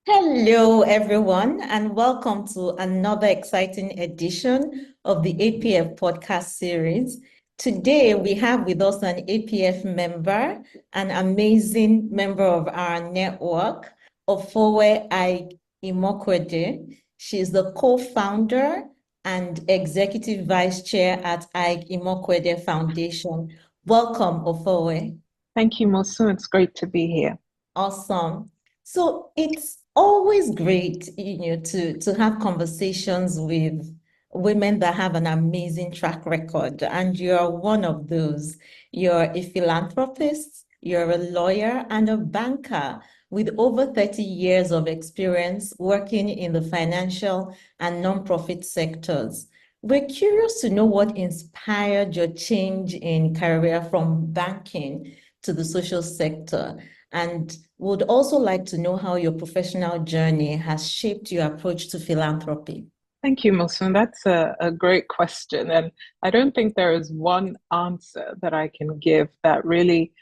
Hello, everyone, and welcome to another exciting edition of the APF podcast series. Today, we have with us an APF member, an amazing member of our network, Ofovwe Aig-Imoukhuede. She is the co-founder and executive vice chair at Aig-Imoukuede Foundation. Welcome, Ofovwe. Thank you, Mosu. It's great to be here. Awesome. So it's always great, to have conversations with women that have an amazing track record, and you're one of those. You're a philanthropist, you're a lawyer, and a banker with over 30 years of experience working in the financial and nonprofit sectors. We're curious to know what inspired your change in career from banking to the social sector, and would also like to know how your professional journey has shaped your approach to philanthropy. Thank you, Mosu. That's a great question. And I don't think there is one answer that I can give that really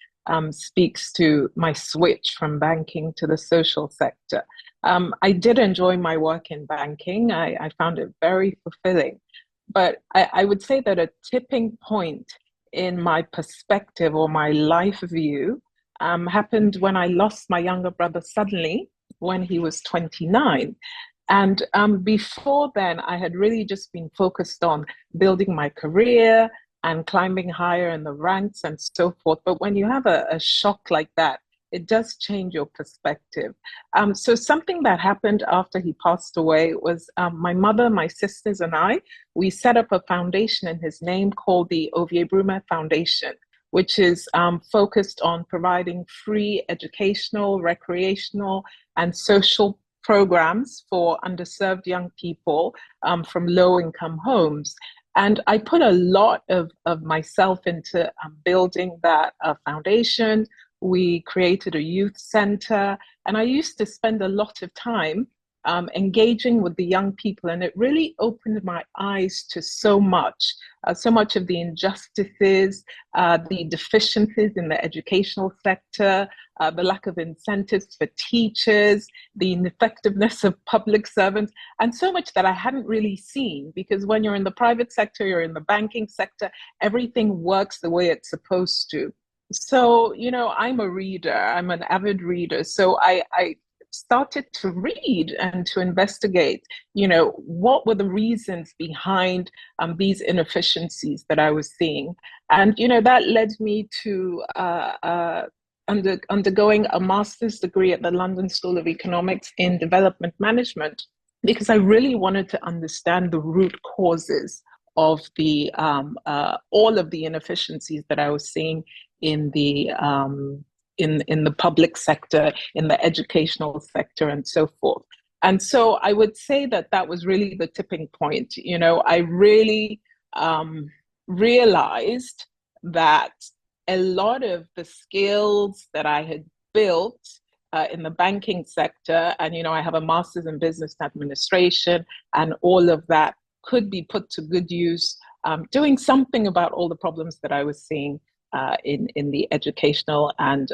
speaks to my switch from banking to the social sector. I did enjoy my work in banking. I found it very fulfilling. But I would say that a tipping point in my perspective or my life view happened when I lost my younger brother suddenly when he was 29. And before then, I had really just been focused on building my career and climbing higher in the ranks and so forth. But when you have a shock like that, it does change your perspective. So something that happened after he passed away was my mother, my sisters, and we set up a foundation in his name called the Ofovwe Aig-Imoukhuede Foundation, which is focused on providing free educational, recreational, and social programs for underserved young people from low income homes. And I put a lot of myself into building that foundation. We created a youth center, and I used to spend a lot of time engaging with the young people, and it really opened my eyes to so much of the injustices, the deficiencies in the educational sector, the lack of incentives for teachers, the ineffectiveness of public servants, and so much that I hadn't really seen, because when you're in the private sector, you're in the banking sector, everything works the way it's supposed to. So, I'm a reader, I'm an avid reader. So I started to read and to investigate, what were the reasons behind these inefficiencies that I was seeing. And, that led me to undergoing a master's degree at the London School of Economics in development management, because I really wanted to understand the root causes of the all of the inefficiencies that I was seeing in the in the public sector, in the educational sector, and so forth. And so I would say that that was really the tipping point. I really realized that a lot of the skills that I had built in the banking sector, and I have a master's in business administration, and all of that could be put to good use, doing something about all the problems that I was seeing in the educational and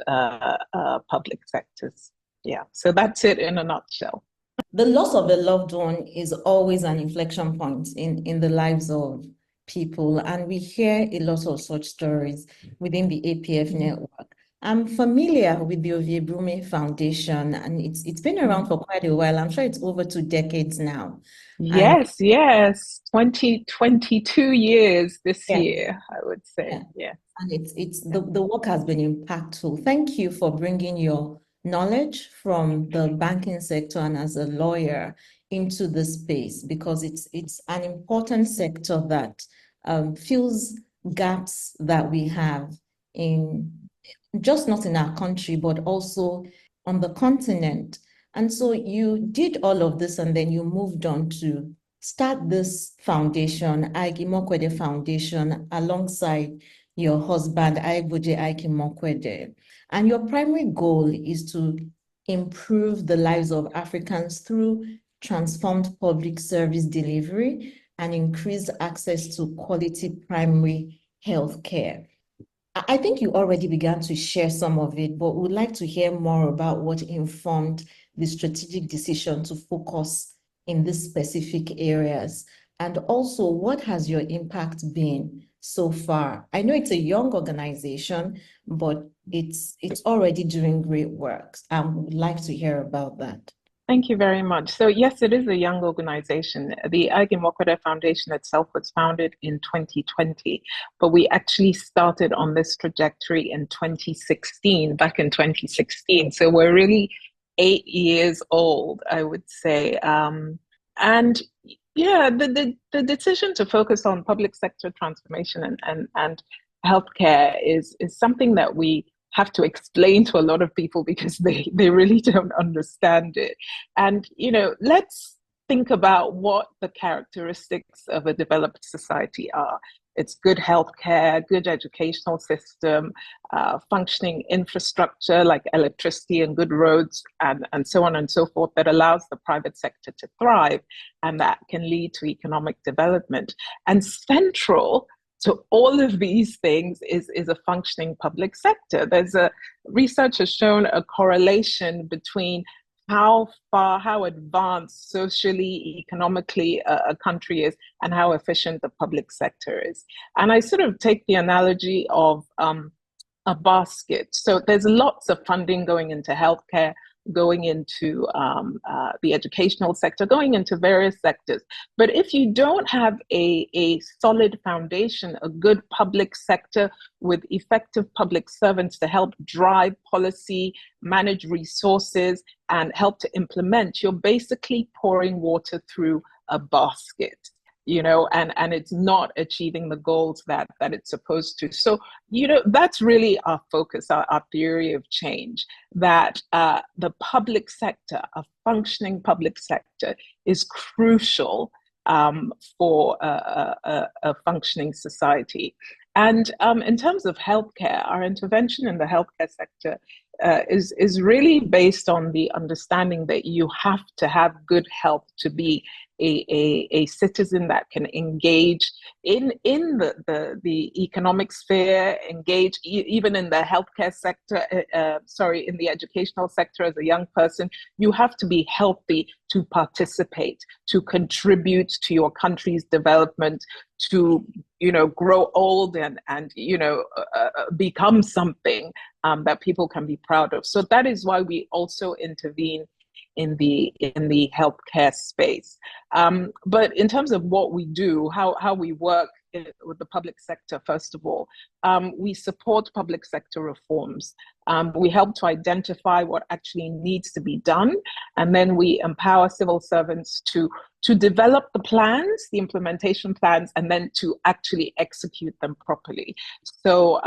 public sectors. Yeah, so that's it in a nutshell. The loss of a loved one is always an inflection point in the lives of people, and we hear a lot of such stories within the APF network. I'm familiar with the Ofovwe Aig-Imoukhuede Foundation, and it's been around for quite a while. I'm sure it's over 2 decades now. And Yes, 22 years this yeah, year, I would say. yeah. Yeah. And it's the work has been impactful. Thank you for bringing your knowledge from the banking sector and as a lawyer into the space, because it's an important sector that fills gaps that we have in just not in our country, but also on the continent. And so you did all of this, and then you moved on to start this foundation, Aig-Imoukhuede Foundation, alongside your husband, Aigboje Aig-Imoukhuede. And your primary goal is to improve the lives of Africans through transformed public service delivery and increased access to quality primary health care. I think you already began to share some of it, but would like to hear more about what informed the strategic decision to focus in these specific areas? And also, what has your impact been so far? I know it's a young organization, but it's already doing great work. I would like to hear about that. Thank you very much. So yes, it is a young organization. The Aig-Imoukuede Foundation itself was founded in 2020, but we actually started on this trajectory in 2016, back in 2016. So we're really 8 years old, I would say. And yeah, the decision to focus on public sector transformation and healthcare is something that we have to explain to a lot of people because they really don't understand it. And, let's think about what the characteristics of a developed society are. It's good healthcare, good educational system, functioning infrastructure like electricity and good roads, and so on and so forth, that allows the private sector to thrive, and that can lead to economic development. And central to all of these things is a functioning public sector. Research has shown a correlation between how advanced socially, economically a country is and how efficient the public sector is. And I sort of take the analogy of a basket. So there's lots of funding going into healthcare, going into the educational sector, going into various sectors. But if you don't have a solid foundation, a good public sector with effective public servants to help drive policy, manage resources, and help to implement, you're basically pouring water through a basket. And it's not achieving the goals that it's supposed to. So, that's really our focus, our theory of change, that the public sector, a functioning public sector, is crucial for a functioning society. And in terms of healthcare, our intervention in the healthcare sector is really based on the understanding that you have to have good health to be a citizen that can engage in the economic sphere, engage even in the healthcare sector, in the educational sector as a young person. You have to be healthy to participate, to contribute to your country's development, to grow old and become something that people can be proud of. So that is why we also intervene in the healthcare space. But in terms of what we do, how we work with the public sector, first of all, we support public sector reforms. We help to identify what actually needs to be done, and then we empower civil servants to develop the plans, the implementation plans, and then to actually execute them properly. So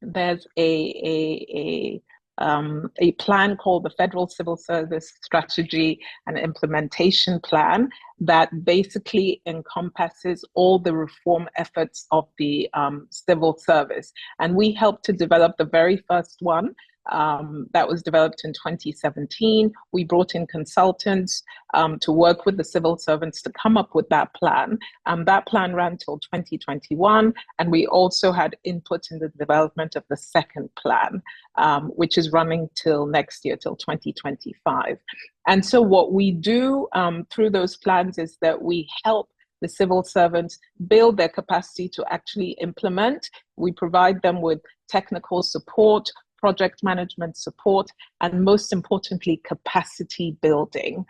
there's a plan called the Federal Civil Service Strategy and Implementation Plan that basically encompasses all the reform efforts of the civil service. And we helped to develop the very first one. That was developed in 2017. We brought in consultants to work with the civil servants to come up with that plan. That plan ran till 2021, and we also had input in the development of the second plan, which is running till next year, till 2025. And so what we do through those plans is that we help the civil servants build their capacity to actually implement. We provide them with technical support, project management support, and most importantly, capacity building,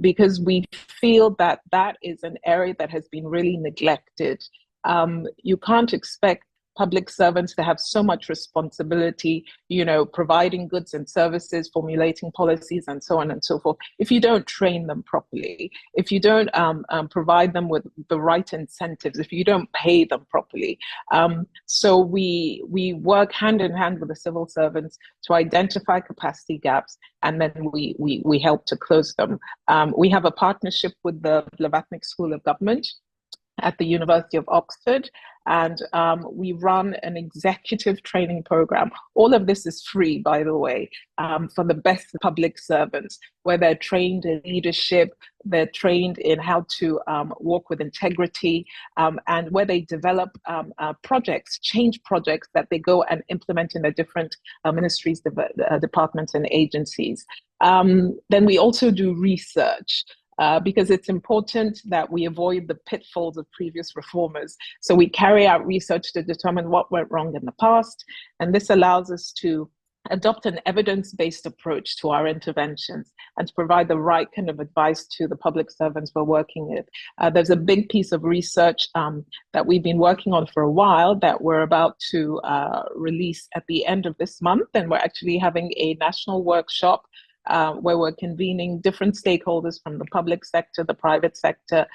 because we feel that is an area that has been really neglected. You can't expect public servants to have so much responsibility, providing goods and services, formulating policies, and so on and so forth, if you don't train them properly, if you don't provide them with the right incentives, if you don't pay them properly. So we work hand in hand with the civil servants to identify capacity gaps, and then we help to close them. We have a partnership with the Blavatnik School of Government, at the University of Oxford, and we run an executive training program. All of this is free, by the way, for the best public servants, where they're trained in leadership, they're trained in how to work with integrity, and where they develop projects, change projects that they go and implement in their different ministries, departments, and agencies. Then we also do research. Because it's important that we avoid the pitfalls of previous reformers. So we carry out research to determine what went wrong in the past, and this allows us to adopt an evidence-based approach to our interventions and to provide the right kind of advice to the public servants we're working with. There's a big piece of research that we've been working on for a while that we're about to release at the end of this month, and we're actually having a national workshop where we're convening different stakeholders from the public sector, the private sector,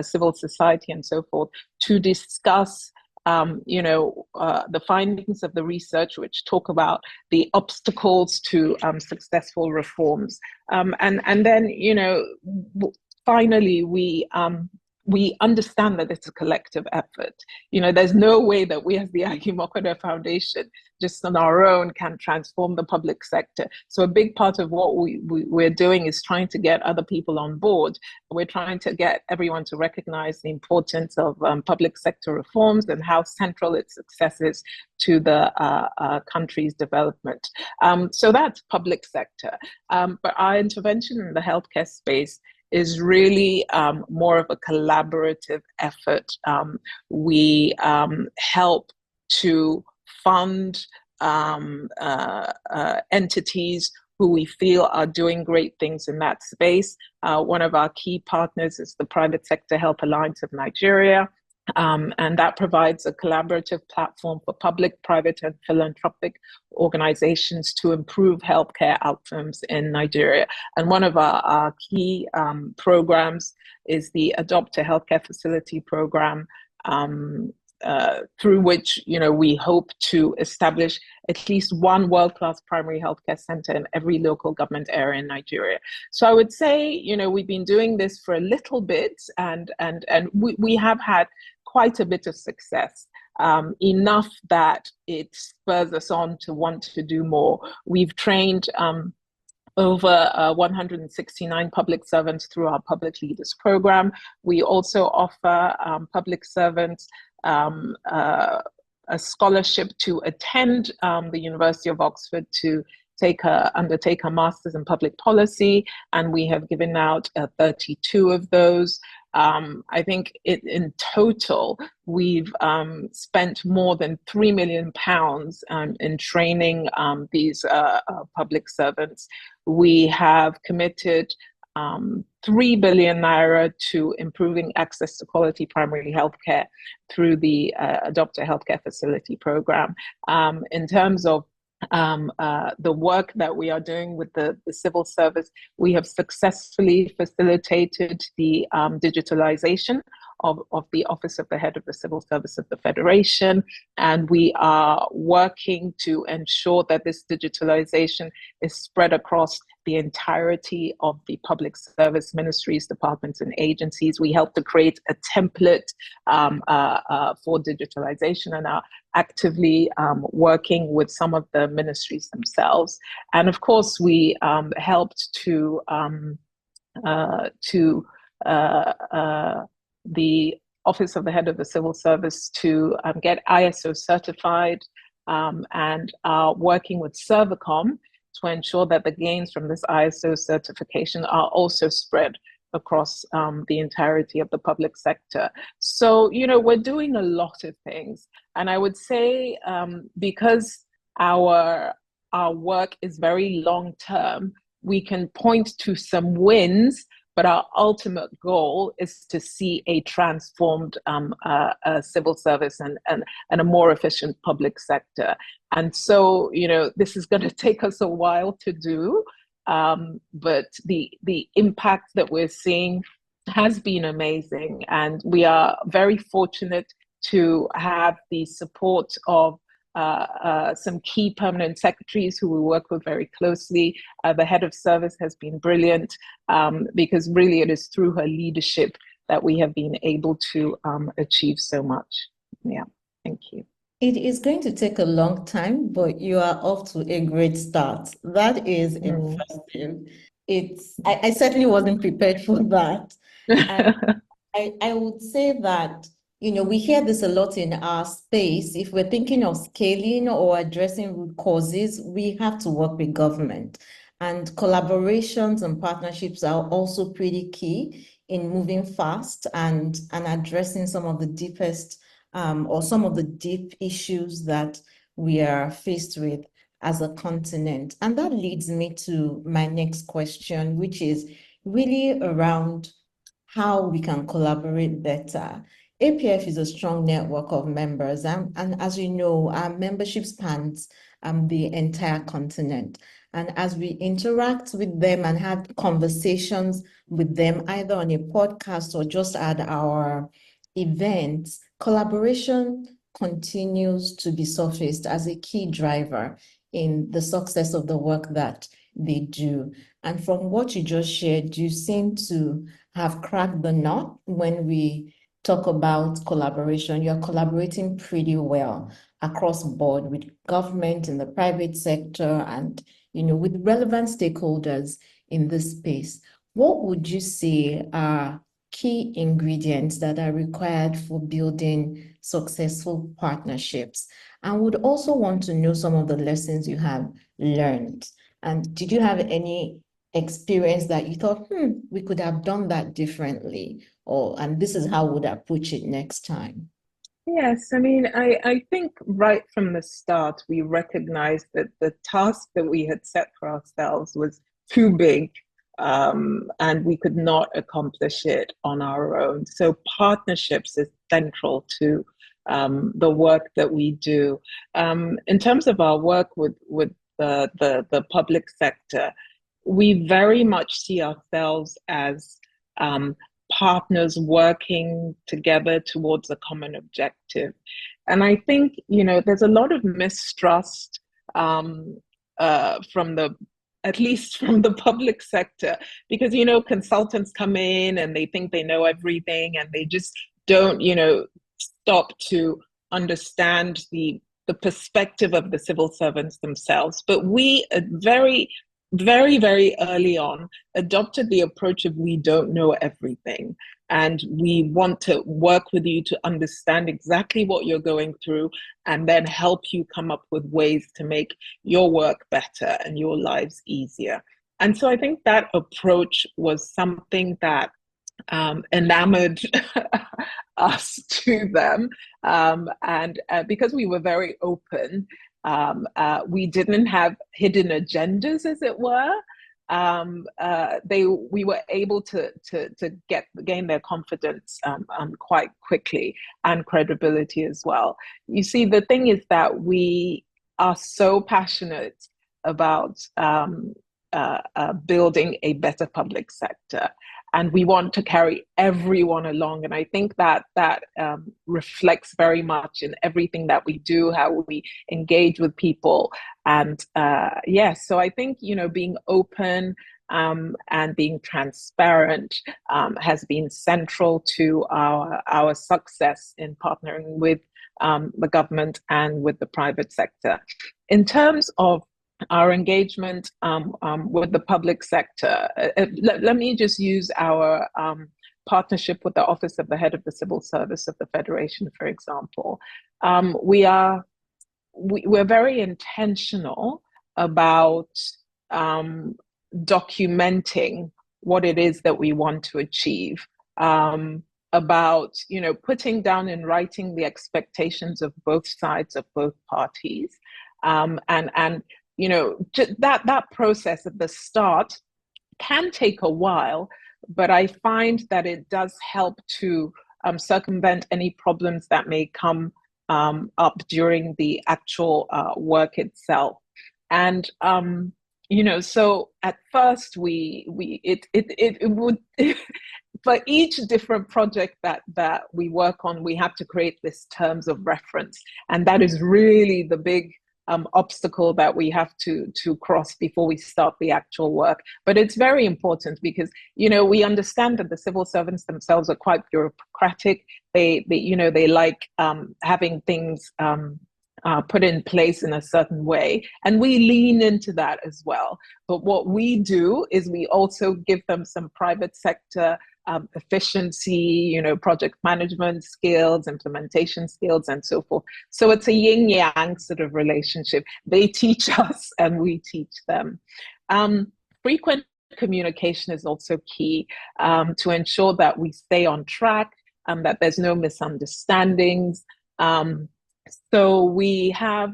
civil society, and so forth, to discuss the findings of the research, which talk about the obstacles to successful reforms. And then, finally, we understand that it's a collective effort. There's no way that we as the Aig-Imoukuede Foundation just on our own can transform the public sector. So a big part of what we're doing is trying to get other people on board. We're trying to get everyone to recognize the importance of public sector reforms and how central its success is to the country's development. So that's public sector. But our intervention in the healthcare space is really more of a collaborative effort. We help to fund entities who we feel are doing great things in that space. One of our key partners is the Private Sector Health Alliance of Nigeria. And that provides a collaborative platform for public, private, and philanthropic organizations to improve healthcare outcomes in Nigeria. And one of our key programs is the Adopt a Healthcare Facility program, through which we hope to establish at least one world-class primary healthcare center in every local government area in Nigeria. So I would say, we've been doing this for a little bit, and we have had quite a bit of success, enough that it spurs us on to want to do more. We've trained over 169 public servants through our Public Leaders Program. We also offer public servants a scholarship to attend the University of Oxford to undertake a master's in public policy, and we have given out 32 of those. I think in total, we've spent more than £3 million in training these public servants. We have committed 3 billion naira to improving access to quality primary healthcare through the Adopt a Healthcare Facility program. In terms of the work that we are doing with the civil service, we have successfully facilitated the digitalization of the Office of the Head of the Civil Service of the Federation, and we are working to ensure that this digitalization is spread across the entirety of the public service ministries, departments, and agencies. We help to create a template for digitalization and are actively working with some of the ministries themselves. And of course, we helped to the Office of the Head of the Civil Service to get ISO certified, and are working with Servacom to ensure that the gains from this ISO certification are also spread across the entirety of the public sector. So, we're doing a lot of things. And I would say because our work is very long-term, we can point to some wins, but our ultimate goal is to see a transformed civil service and a more efficient public sector. And so, this is going to take us a while to do, but the impact that we're seeing has been amazing. And we are very fortunate to have the support of some key permanent secretaries who we work with very closely. The head of service has been brilliant, because really it is through her leadership that we have been able to achieve so much. Yeah, thank you. It is going to take a long time, but you are off to a great start. That is impressive. I certainly wasn't prepared for that. And I would say that, we hear this a lot in our space. If we're thinking of scaling or addressing root causes, we have to work with government. And collaborations and partnerships are also pretty key in moving fast and addressing some of the deepest or some of the deep issues that we are faced with as a continent. And that leads me to my next question, which is really around how we can collaborate better. APF is a strong network of members, and as you know, our membership spans the entire continent. And as we interact with them and have conversations with them, either on a podcast or just at our events, collaboration continues to be surfaced as a key driver in the success of the work that they do. And from what you just shared, you seem to have cracked the nut when we talk about collaboration. You're collaborating pretty well across board with government and the private sector and, with relevant stakeholders in this space. What would you say are key ingredients that are required for building successful partnerships? And would also want to know some of the lessons you have learned. And did you have any experience that you thought, we could have done that differently, and this is how we would approach it next time? Yes, I mean, I think right from the start, we recognized that the task that we had set for ourselves was too big, and we could not accomplish it on our own. So partnerships is central to the work that we do. In terms of our work with the public sector, we very much see ourselves as partners working together towards a common objective. And I think, there's a lot of mistrust at least from the public sector, because, consultants come in and they think they know everything and they just don't, stop to understand the perspective of the civil servants themselves. But we very, very early on adopted the approach of we don't know everything, and we want to work with you to understand exactly what you're going through and then help you come up with ways to make your work better and your lives easier. And so I think that approach was something that enamored us to them, and because we were very open, we didn't have hidden agendas, as it were. We were able to gain their confidence quite quickly, and credibility as well. You see, the thing is that we are so passionate about building a better public sector, and we want to carry everyone along. And I think that reflects very much in everything that we do, how we engage with people. And yes, so I think, being open and being transparent has been central to our success in partnering with the government and with the private sector. In terms of our engagement with the public sector, let me just use our partnership with the Office of the Head of the Civil Service of the Federation, for example. We're very intentional about documenting what it is that we want to achieve, about putting down in writing the expectations of both sides, of both parties, and that process at the start can take a while, but I find that it does help to circumvent any problems that may come up during the actual work itself. And so at first it would for each different project that we work on, we have to create this terms of reference, and that is really the big obstacle that we have to cross before we start the actual work. But it's very important because, you know, we understand that the civil servants themselves are quite bureaucratic. They like having things put in place in a certain way, and we lean into that as well. But what we do is we also give them some private sector efficiency, you know, project management skills, implementation skills, and so forth. So it's a yin yang sort of relationship. They teach us and we teach them. Frequent communication is also key to ensure that we stay on track, that there's no misunderstandings. So we have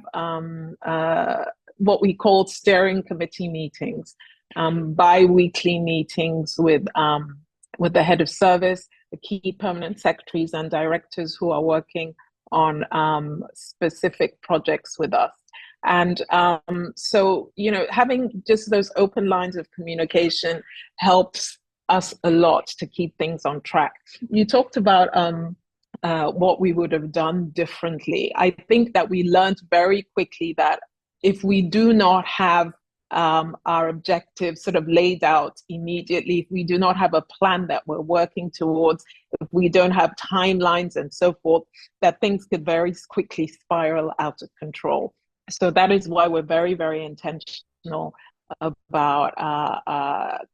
what we call steering committee meetings, bi-weekly meetings with the head of service, the key permanent secretaries and directors who are working on specific projects with us. And so, you know, having just those open lines of communication helps us a lot to keep things on track. You talked about what we would have done differently. I think that we learned very quickly that if we do not have our objectives sort of laid out immediately, if we do not have a plan that we're working towards, if we don't have timelines and so forth, that things could very quickly spiral out of control. So that is why we're very, very intentional about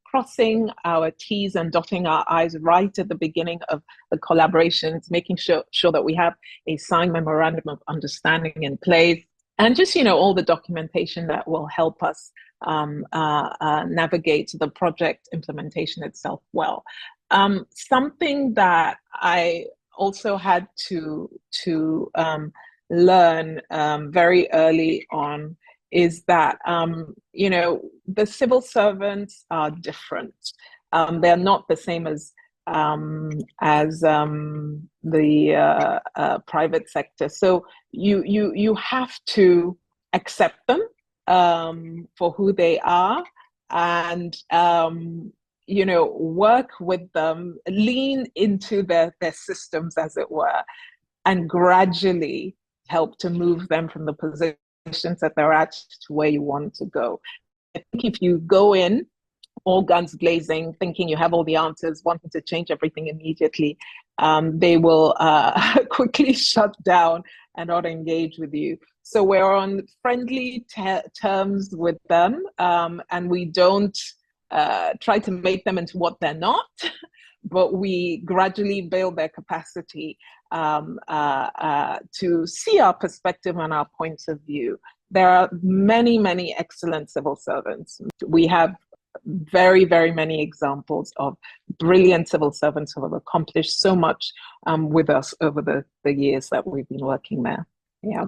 crossing our T's and dotting our I's right at the beginning of the collaborations, making sure that we have a signed memorandum of understanding in place, and just, you know, all the documentation that will help us navigate the project implementation itself well. Something that I also had to learn very early on is that, you know, the civil servants are different. They're not the same as the private sector. So you have to accept them for who they are, and you know, work with them, lean into their systems, as it were, and gradually help to move them from the positions that they're at to where you want to go. I think if you go in all guns blazing, thinking you have all the answers, wanting to change everything immediately, they will quickly shut down and not engage with you. So we're on friendly terms with them, and we don't try to make them into what they're not, but we gradually build their capacity to see our perspective and our points of view. There are many, many excellent civil servants. We have very, very many examples of brilliant civil servants who have accomplished so much with us over the years that we've been working there. Yeah.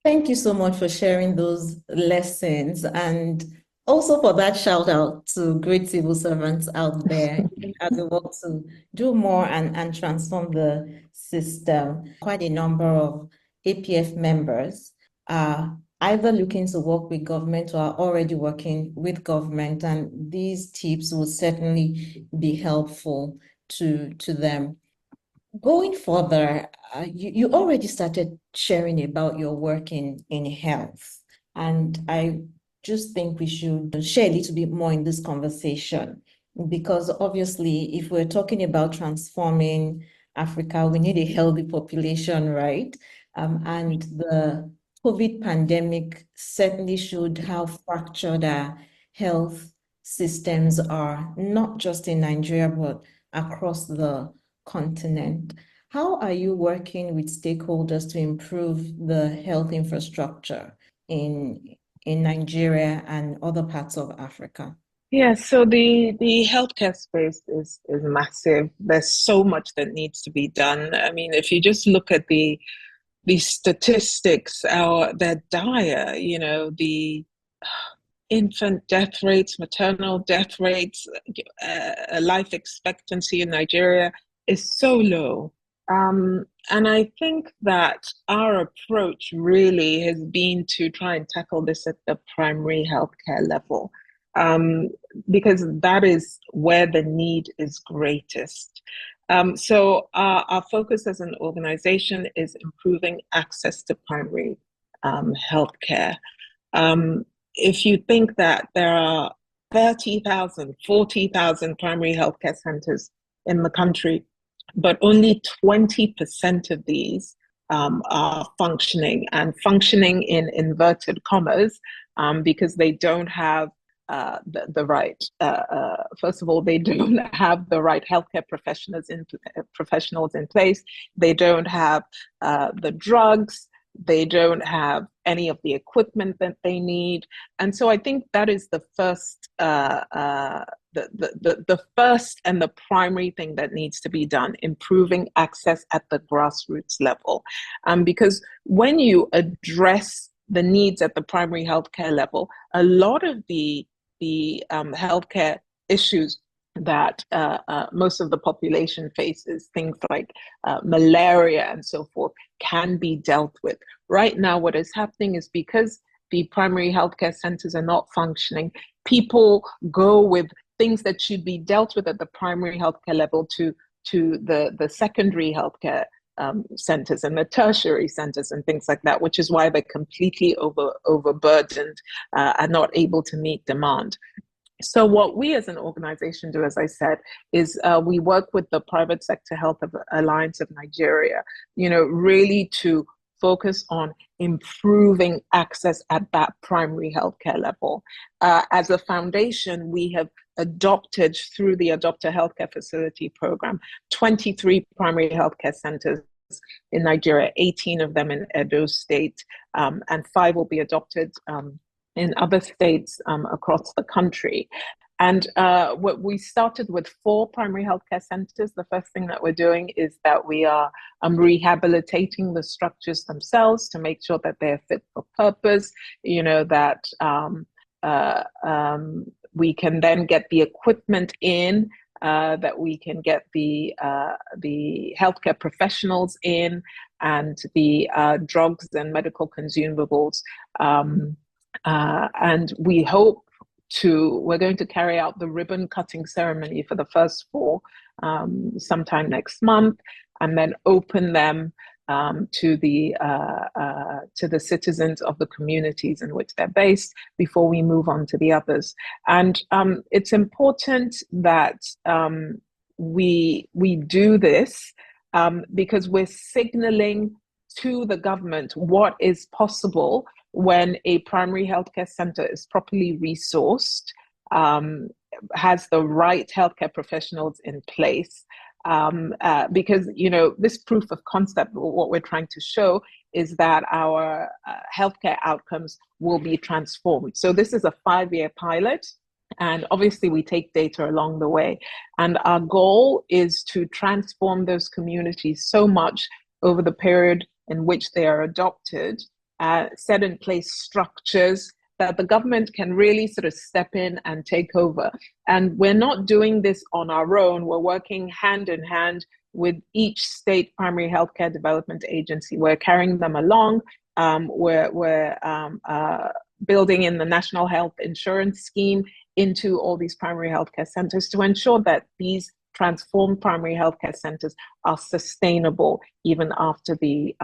Thank you so much for sharing those lessons, and also for that shout out to great civil servants out there as we work to do more and transform the system. Quite a number of APF members are either looking to work with government or are already working with government, and these tips will certainly be helpful to them. Going further, you already started sharing about your work in health, and I just think we should share a little bit more in this conversation, because obviously, if we're talking about transforming Africa, we need a healthy population, right? And the COVID pandemic certainly showed how fractured our health systems are, not just in Nigeria, but across the continent. How are you working with stakeholders to improve the health infrastructure in Nigeria and other parts of Africa? Yeah, so the healthcare space is massive. There's so much that needs to be done. I mean, if you just look at the statistics, they're dire. You know, the infant death rates, maternal death rates, life expectancy in Nigeria is so low. And I think that our approach really has been to try and tackle this at the primary healthcare level, because that is where the need is greatest. So our focus as an organization is improving access to primary healthcare. If you think that there are 30,000, 40,000 primary healthcare centers in the country, but only 20% of these are functioning, and functioning in inverted commas, because they don't have the right, first of all, they don't have the right healthcare professionals in place. They don't have the drugs. They don't have any of the equipment that they need. And so I think that is the first, the first and the primary thing that needs to be done, improving access at the grassroots level. Because when you address the needs at the primary healthcare level, a lot of the healthcare issues that most of the population faces, things like malaria and so forth, can be dealt with. Right now, what is happening is, because the primary healthcare centers are not functioning, people go with things that should be dealt with at the primary healthcare level to the secondary healthcare centers and the tertiary centers and things like that, which is why they're completely overburdened and not able to meet demand. So what we as an organization do, as I said, is we work with the Private Sector Health Alliance of Nigeria, really to focus on improving access at that primary healthcare level. As a foundation, we have adopted, through the Adopt a Healthcare Facility program, 23 primary healthcare centers in Nigeria, 18 of them in Edo State, and 5 will be adopted in other states across the country. And what we started with 4 primary healthcare centers. The first thing that we're doing is that we are rehabilitating the structures themselves to make sure that they're fit for purpose, that we can then get the equipment in, that we can get the healthcare professionals in, and the drugs and medical consumables. And we hope we're going to carry out the ribbon cutting ceremony for the first 4 sometime next month, and then open them to the citizens of the communities in which they're based before we move on to the others. And it's important that we do this because we're signaling to the government what is possible when a primary healthcare center is properly resourced, has the right healthcare professionals in place, because this proof of concept, what we're trying to show is that our healthcare outcomes will be transformed. So this is a 5-year pilot, and obviously we take data along the way, and our goal is to transform those communities so much over the period in which they are adopted, set in place structures that the government can really sort of step in and take over. And we're not doing this on our own. We're working hand in hand with each state primary healthcare development agency. We're carrying them along. We're building in the National Health Insurance Scheme into all these primary healthcare centers to ensure that these transformed primary healthcare centers are sustainable even after the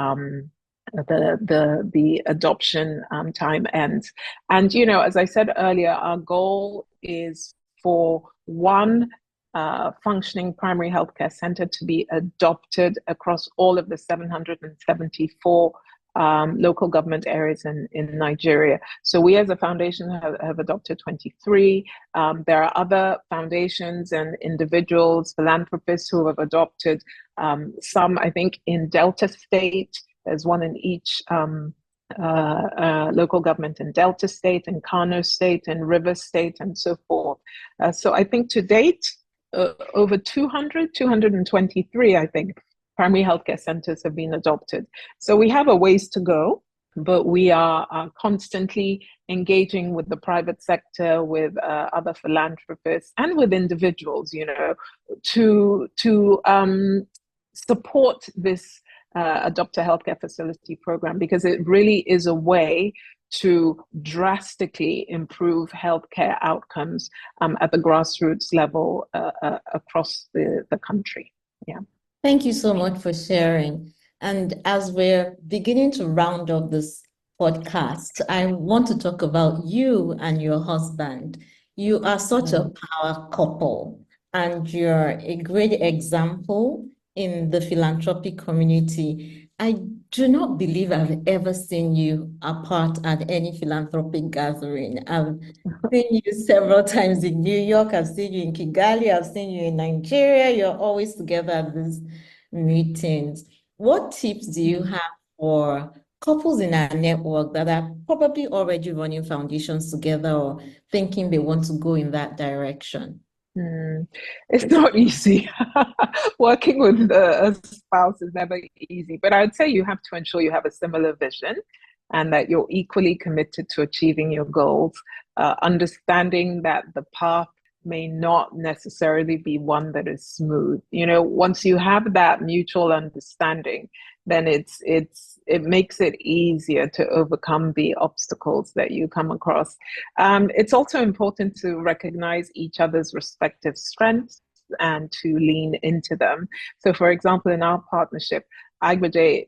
adoption time ends. And as I said earlier, our goal is for 1 functioning primary healthcare center to be adopted across all of the 774 local government areas in Nigeria. So we as a foundation have adopted 23. There are other foundations and individuals, philanthropists who have adopted some, I think, in Delta State. There's 1 in each local government in Delta State, in Kano State, in River State, and so forth. So I think to date, over 223, I think, primary healthcare centers have been adopted. So we have a ways to go, but we are constantly engaging with the private sector, with other philanthropists, and with individuals, to support this Adopt a Healthcare Facility program, because it really is a way to drastically improve healthcare outcomes at the grassroots level across the country. Yeah. Thank you so much for sharing. And as we're beginning to round up this podcast, I want to talk about you and your husband. You are such a power couple, and you're a great example in the philanthropic community. I do not believe I've ever seen you apart at any philanthropic gathering. I've seen you several times in New York. I've seen you in Kigali. I've seen you in Nigeria. You're always together at these meetings. What tips do you have for couples in our network that are probably already running foundations together or thinking they want to go in that direction? It's not easy. Working with a spouse is never easy, but I'd say you have to ensure you have a similar vision and that you're equally committed to achieving your goals, understanding that the path may not necessarily be one that is smooth. Once you have that mutual understanding, then it makes it easier to overcome the obstacles that you come across. It's also important to recognize each other's respective strengths and to lean into them. So, for example, in our partnership, Aigboje,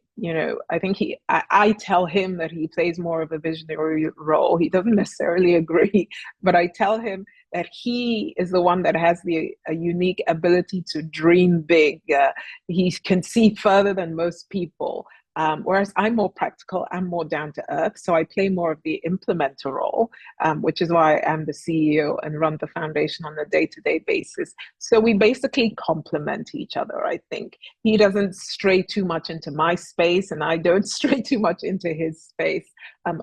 I think I tell him that he plays more of a visionary role. He doesn't necessarily agree, but I tell him that he is the one that has a unique ability to dream big. He can see further than most people. Whereas I'm more practical, I'm more down to earth. So I play more of the implementer role, which is why I'm the CEO and run the foundation on a day-to-day basis. So we basically complement each other, I think. He doesn't stray too much into my space and I don't stray too much into his space,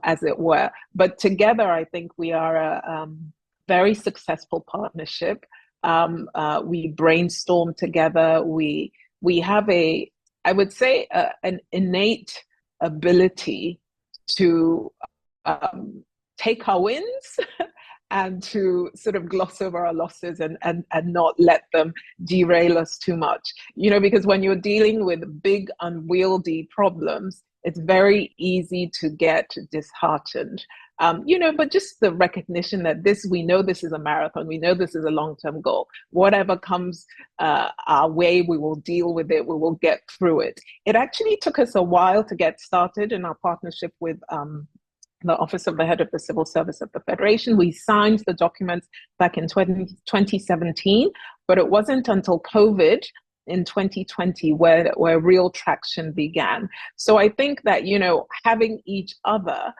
as it were. But together, I think we are a very successful partnership. We brainstorm together. We have I would say, an innate ability to take our wins and to sort of gloss over our losses and not let them derail us too much. Because when you're dealing with big, unwieldy problems, it's very easy to get disheartened. But just the recognition that we know this is a marathon, we know this is a long-term goal. Whatever comes our way, we will deal with it, we will get through it. It actually took us a while to get started in our partnership with the Office of the Head of the Civil Service of the Federation. We signed the documents back in 2017, but it wasn't until COVID in 2020 where real traction began. So I think that, having each other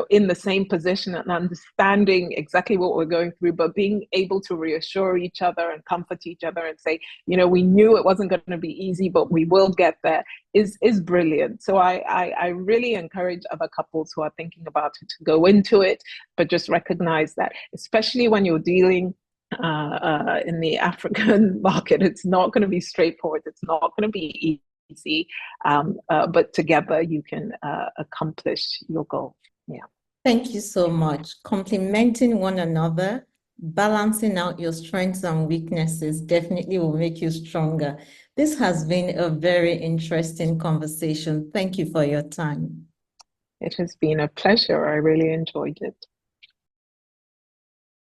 in the same position and understanding exactly what we're going through, but being able to reassure each other and comfort each other and say, we knew it wasn't going to be easy, but we will get there, is brilliant. So I really encourage other couples who are thinking about it to go into it, but just recognize that, especially when you're dealing in the African market, it's not going to be straightforward. It's not going to be easy, but together you can accomplish your goal. Yeah. Thank you so much. Complementing one another, balancing out your strengths and weaknesses definitely will make you stronger. This has been a very interesting conversation. Thank you for your time. It has been a pleasure. I really enjoyed it.